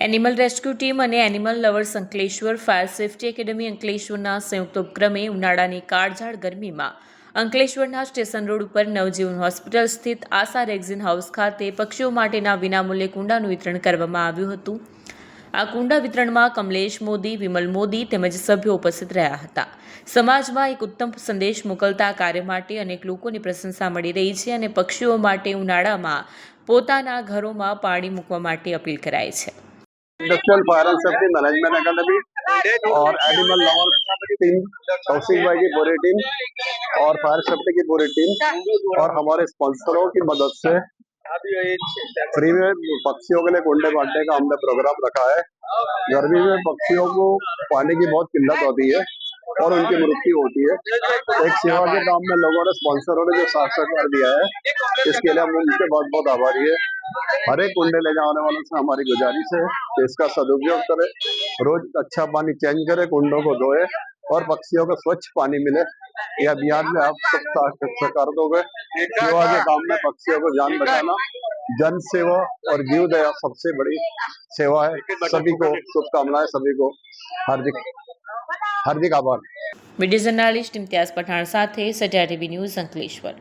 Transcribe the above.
Animal rescue team અને animal lovers Ankleshwar fire safety academy અંકલેશ્વરના સંયુક્ત ઉપક્રમે ઉનાળાની કાળઝાળ ગરમીમાં અંકલેશ્વરના સ્ટેશન રોડ ઉપર નવજીવન હોસ્પિટલ સ્થિત આશા રેક્ઝિન હાઉસ ખાતે પક્ષીઓ માટેના વિનામૂલ્યે કુંડાનું વિતરણ કરવામાં આવ્યું હતું। આ કુંડા વિતરણમાં કમલેશ મોદી, વિમલ મોદી તેમજ સભ્યો ઉપસ્થિત રહ્યા હતા। સમાજમાં એક ઉત્તમ સંદેશ મોકલતા કાર્ય માટે અનેક લોકોની પ્રશંસા મળી રહી છે અને પક્ષીઓ માટે ઉનાળામાં પોતાના ઘરોમાં પાણી મૂકવા માટે અપીલ કરાઈ છે। Industrial fire and safety management academy और एनिमल लवर्स टीम, कौशिक भाई की पूरी टीम और फायर सेफ्टी की पूरी टीम और हमारे स्पॉन्सरों की मदद से फ्री में पक्षियों के लिए कुंडे बांटने का हमने प्रोग्राम रखा है। गर्मी में पक्षियों को पानी की बहुत किल्लत होती है और उनकी मृत्यु होती है। एक सेवा के काम में लोगों ने, स्पॉन्सरों ने जो साथ सहकार दिया है, इसके लिए हम उनके बहुत बहुत आभारी है। हर एक कुंडे ले जाने वालों से हमारी गुजारिश है कि इसका सदुपयोग करें, रोज अच्छा पानी चेंज करें, कुंडों को धोए और पक्षियों को स्वच्छ पानी मिले। यह अभियान में आप सब सहकार दोगे। सेवा के काम में पक्षियों को जान बचाना, जन सेवा और जीव दया सबसे बड़ी सेवा है। सभी को शुभकामनाएं, सभी को हार्दिक आभार। वीडियो जर्नलिस्ट इम्तियाज पठान साथे सजा टीवी न्यूज़ अंकलेश्वर।